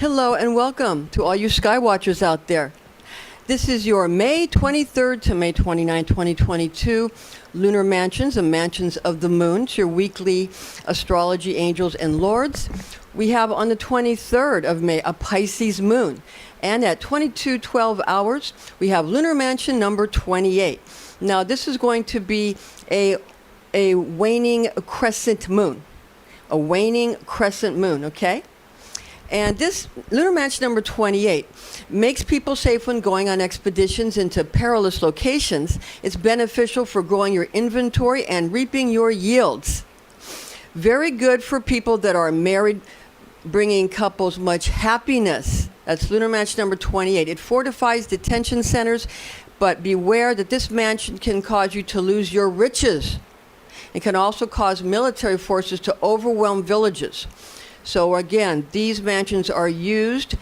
Hello and welcome to all you sky watchers out there. This is your May 23rd to May 29, 2022 Lunar Mansions and Mansions of the Moon, your weekly Astrology Angels and Lords. We have on the 23rd of May a Pisces Moon, and at 22:12 hours we have Lunar Mansion number 28. Now this is going to be a waning crescent moon, a waning crescent moon, okay? And this Lunar Mansion number 28 makes people safe when going on expeditions into perilous locations. It's beneficial for growing your inventory and reaping your yields. Very good for people that are married, bringing couples much happiness. That's Lunar Mansion number 28. It fortifies detention centers, but beware that this mansion can cause you to lose your riches. It can also cause military forces to overwhelm villages. So again, these mansions are used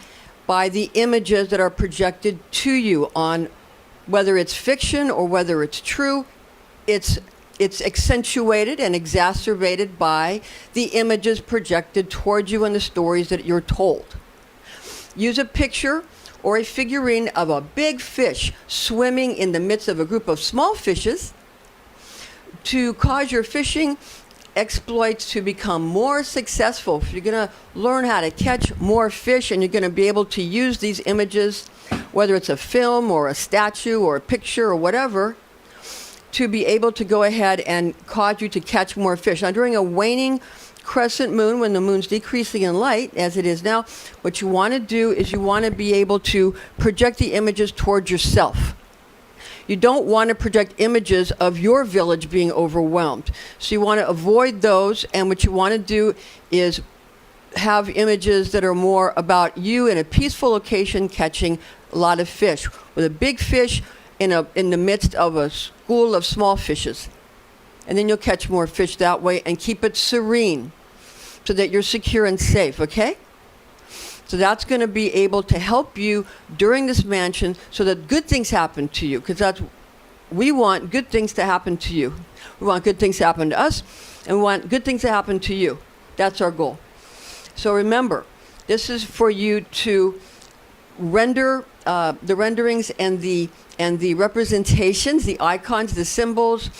by the images that are projected to you on whether it's fiction or whether it's true. It's accentuated and exacerbated by the images projected towards you and the stories that you're told. Use a picture or a figurine of a big fish swimming in the midst of a group of small fishes to cause your fishing exploits to become more successful. You're going to learn how to catch more fish, and you're going to be able to use these images, whether it's a film or a statue or a picture or whatever, to be able to go ahead and cause you to catch more fish. Now, during a waning crescent moon, when the moon's decreasing in light, as it is now, what you want to do is you want to be able to project the images towards yourself. You don't want to project images of your village being overwhelmed. So you want to avoid those, and what you want to do is have images that are more about you in a peaceful location catching a lot of fish, with a big fish in the midst of a school of small fishes. And then you'll catch more fish that way and keep it serene so that you're secure and safe, okay? So that's going to be able to help you during this mansion so that good things happen to you, because we want good things to happen to you. We want good things to happen to us, and we want good things to happen to you. That's our goal. So remember, this is for you to render the renderings and the representations, the icons, the symbols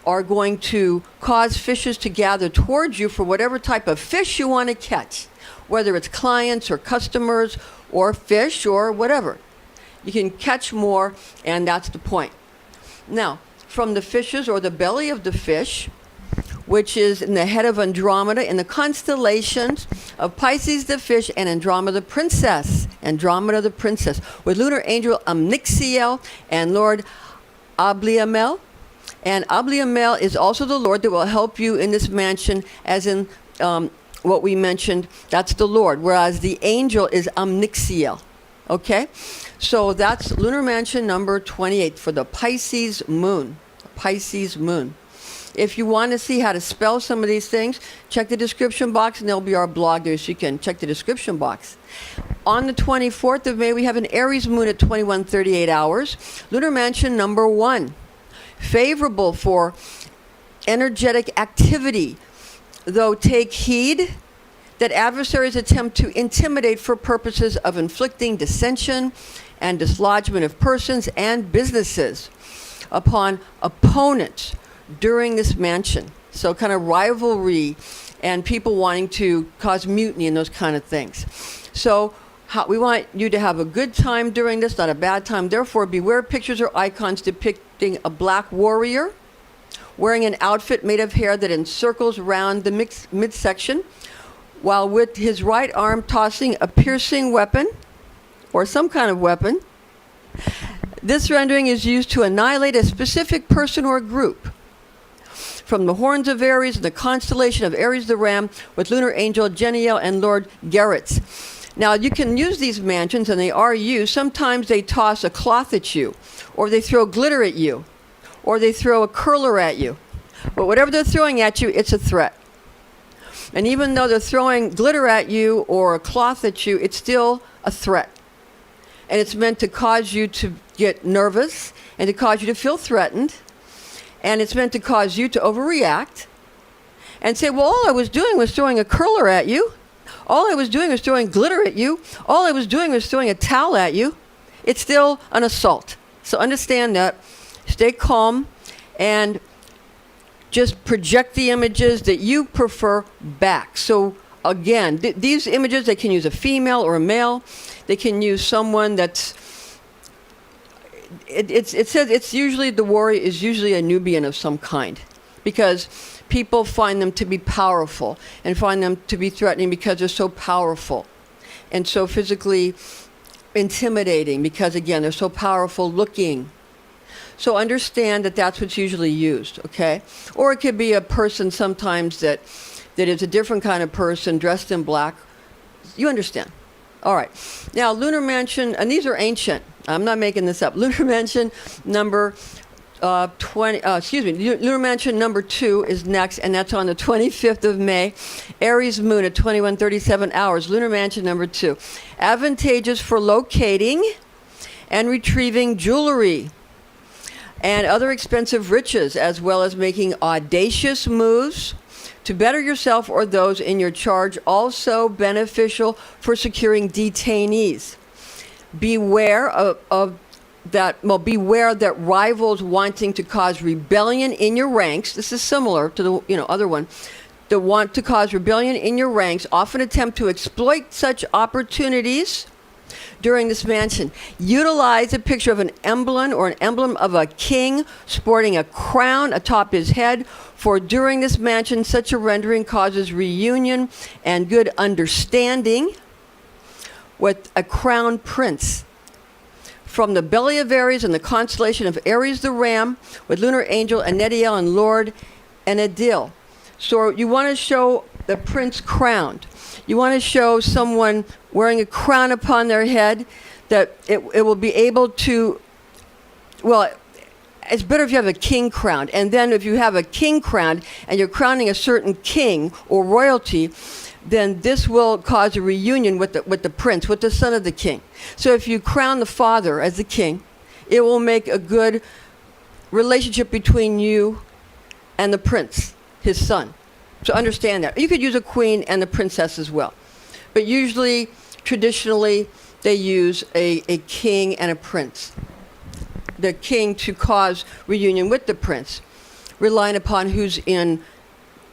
are going to cause fishes to gather towards you for whatever type of fish you want to catch, whether it's clients or customers or fish or whatever. You can catch more, and that's the point. Now, from the fishes or the belly of the fish, which is in the head of Andromeda in the constellations of Pisces the fish and Andromeda the princess, with lunar angel Amnixiel and Lord Abliamel. And Abliamel is also the Lord that will help you in this mansion, as in what we mentioned, that's the Lord, whereas the angel is Amnixiel. Okay? So that's Lunar Mansion number 28 for the Pisces Moon. Pisces Moon. If you want to see how to spell some of these things, check the description box, and there'll be our blog there, so you can check the description box. On the 24th of May, we have an Aries Moon at 21:38 hours. Lunar Mansion number 1. Favorable for energetic activity, though take heed that adversaries attempt to intimidate for purposes of inflicting dissension and dislodgement of persons and businesses upon opponents during this mansion. So kind of rivalry and people wanting to cause mutiny and those kind of things. So we want you to have a good time during this, not a bad time. Therefore, beware pictures or icons depicting a black warrior wearing an outfit made of hair that encircles around the midsection, while with his right arm tossing a piercing weapon or some kind of weapon. This rendering is used to annihilate a specific person or group. From the horns of Aries and the constellation of Aries the Ram, with lunar angel Geniel and Lord Garrett's. Now, you can use these mansions, and they are used. Sometimes they toss a cloth at you, or they throw glitter at you, or they throw a curler at you. But whatever they're throwing at you, it's a threat. And even though they're throwing glitter at you or a cloth at you, it's still a threat. And it's meant to cause you to get nervous and to cause you to feel threatened. And it's meant to cause you to overreact and say, well, all I was doing was throwing a curler at you. All I was doing was throwing glitter at you. All I was doing was throwing a towel at you. It's still an assault. So understand that. Stay calm and just project the images that you prefer back. So again, these images, they can use a female or a male. They can use someone that's, it says it's usually, the warrior is usually a Nubian of some kind, because people find them to be powerful and find them to be threatening because they're so powerful and so physically intimidating, because again, they're so powerful looking. So understand that that's what's usually used, okay? Or it could be a person sometimes that is a different kind of person dressed in black. You understand. All right. Now, Lunar Mansion, and these are ancient. I'm not making this up. Lunar Mansion number Lunar Mansion number 2 is next, and that's on the 25th of May. Aries Moon at 21:37 hours. Lunar Mansion number 2. Advantageous for locating and retrieving jewelry and other expensive riches, as well as making audacious moves to better yourself or those in your charge. Also beneficial for securing detainees. Beware beware that rivals wanting to cause rebellion in your ranks. This is similar to the other one. That want to cause rebellion in your ranks often attempt to exploit such opportunities during this mansion. Utilize a picture of an emblem or an emblem of a king sporting a crown atop his head, for during this mansion such a rendering causes reunion and good understanding with a crown prince. From the belly of Aries and the constellation of Aries the Ram, with Lunar Angel, Int'l, and Lord and Idil. So you want to show the prince crowned. You want to show someone wearing a crown upon their head, that it will be able to, well, it's better if you have a king crowned. And then if you have a king crowned and you're crowning a certain king or royalty, then this will cause a reunion with the prince, with the son of the king. So if you crown the father as the king, it will make a good relationship between you and the prince, his son. So understand that. You could use a queen and the princess as well. But usually, traditionally, they use a king and a prince. The king to cause reunion with the prince, relying upon who's in.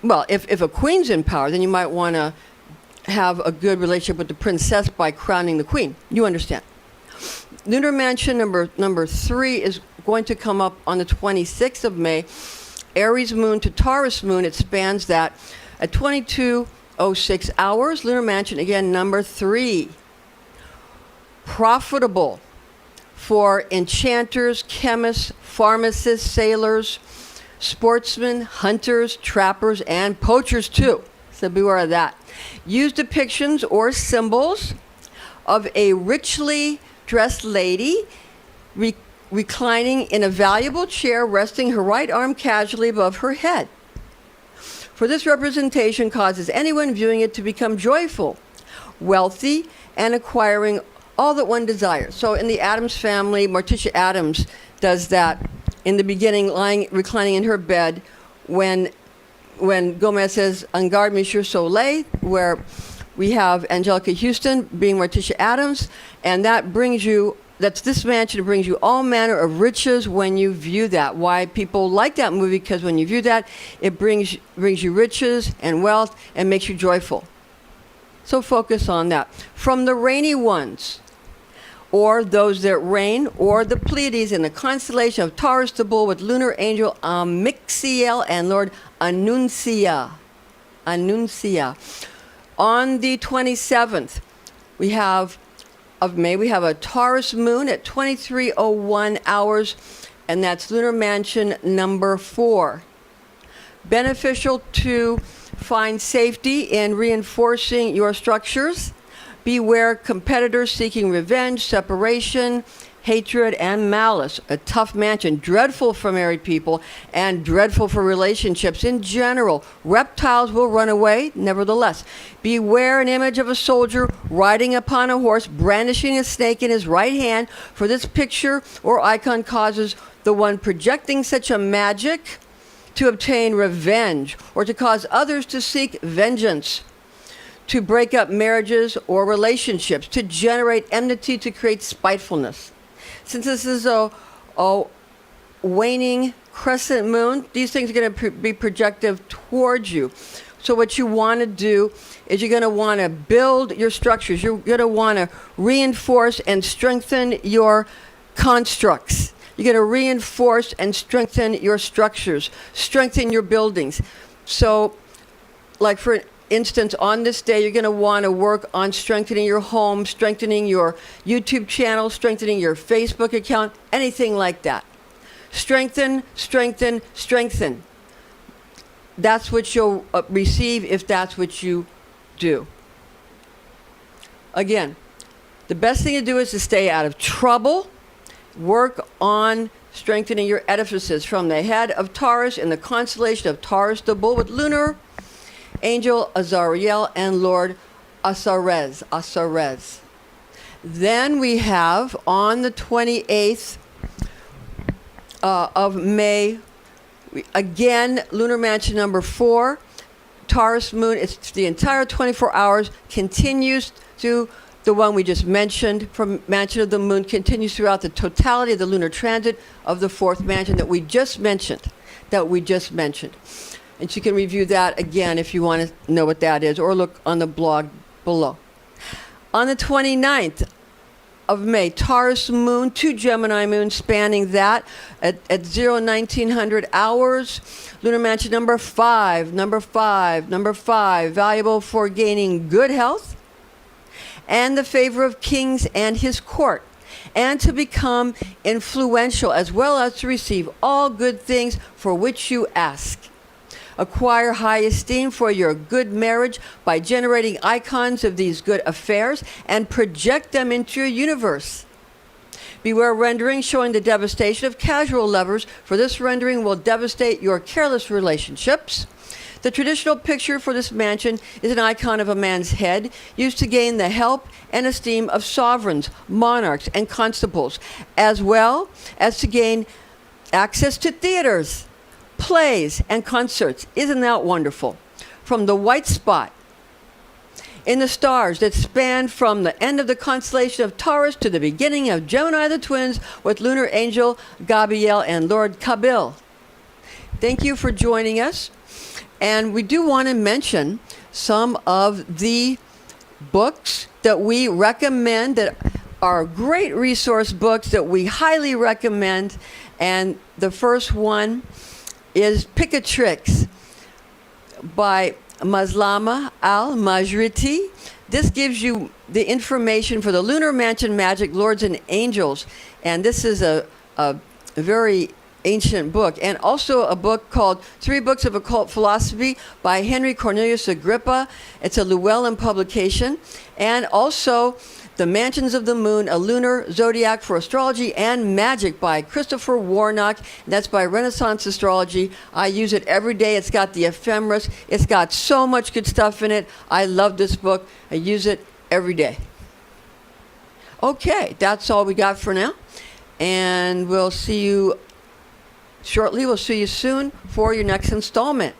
Well, if a queen's in power, then you might want to have a good relationship with the princess by crowning the queen. You understand. Lunar Mansion number 3 is going to come up on the 26th of May. Aries Moon to Taurus Moon, it spans that at 22:06 hours. Lunar Mansion, again, number 3. Profitable for enchanters, chemists, pharmacists, sailors, sportsmen, hunters, trappers, and poachers too. So beware of that. Use depictions or symbols of a richly dressed lady reclining in a valuable chair, resting her right arm casually above her head. For this representation causes anyone viewing it to become joyful, wealthy, and acquiring all that one desires. So in the Addams family, Morticia Addams does that in the beginning, reclining in her bed, when Gomez says, "En garde, Monsieur Soleil," where we have Angelica Houston being Morticia Addams, and that's this mansion. It brings you all manner of riches when you view that. Why people like that movie, because when you view that, it brings you riches and wealth and makes you joyful. So focus on that. From the rainy ones, or those that reign, or the Pleiades in the constellation of Taurus the Bull, with Lunar Angel Mixiel and Lord Annuncia. On the 27th of May, we have a Taurus Moon at 23:01 hours, and that's Lunar Mansion number 4. Beneficial to find safety in reinforcing your structures. Beware competitors seeking revenge, separation, hatred, and malice. A tough mansion, dreadful for married people and dreadful for relationships in general. Reptiles will run away, nevertheless. Beware an image of a soldier riding upon a horse, brandishing a snake in his right hand, for this picture or icon causes the one projecting such a magic to obtain revenge or to cause others to seek vengeance. to break up marriages or relationships, to generate enmity, to create spitefulness. Since this is a waning crescent moon, these things are going to be projective towards you. So what you want to do is you're going to want to build your structures. You're going to want to reinforce and strengthen your constructs. You're going to reinforce and strengthen your structures, strengthen your buildings. So, like for instance, on this day, you're going to want to work on strengthening your home, strengthening your YouTube channel, strengthening your Facebook account, anything like that. Strengthen, strengthen, strengthen. That's what you'll receive if that's what you do. Again, the best thing to do is to stay out of trouble. Work on strengthening your edifices from the head of Taurus in the constellation of Taurus the Bull with Lunar Angel Azariel and Lord Asarez. Then we have on the 28th of May, again, Lunar Mansion number 4, Taurus Moon. It's the entire 24 hours, continues to the one we just mentioned from Mansion of the Moon, continues throughout the totality of the lunar transit of the 4th mansion that we just mentioned. And you can review that again if you want to know what that is, or look on the blog below. On the 29th of May, Taurus Moon, 2 Gemini Moons spanning that at 1900 hours. Lunar Mansion number 5, valuable for gaining good health and the favor of kings and his court, and to become influential, as well as to receive all good things for which you ask. Acquire high esteem for your good marriage by generating icons of these good affairs and project them into your universe. Beware rendering showing the devastation of casual lovers, for this rendering will devastate your careless relationships. The traditional picture for this mansion is an icon of a man's head, used to gain the help and esteem of sovereigns, monarchs, and constables, as well as to gain access to theaters, plays, and concerts. Isn't that wonderful? From the white spot in the stars that span from the end of the constellation of Taurus to the beginning of Gemini the Twins with Lunar Angel Gabriel and Lord Kabil. Thank you for joining us. And we do want to mention some of the books that we recommend that are great resource books that we highly recommend. And the first one is Imperatrix by Maslama Al-Majriti. This gives you the information for the Lunar Mansion Magic, Lords and Angels. And this is a very ancient book. And also a book called 3 Books of Occult Philosophy by Henry Cornelius Agrippa. It's a Llewellyn publication. And also The Mansions of the Moon, a Lunar Zodiac for Astrology and Magic by Christopher Warnock. And that's by Renaissance Astrology. I use it every day. It's got the ephemeris. It's got so much good stuff in it. I love this book. I use it every day. Okay, that's all we got for now. And we'll see you shortly. We'll see you soon for your next installment.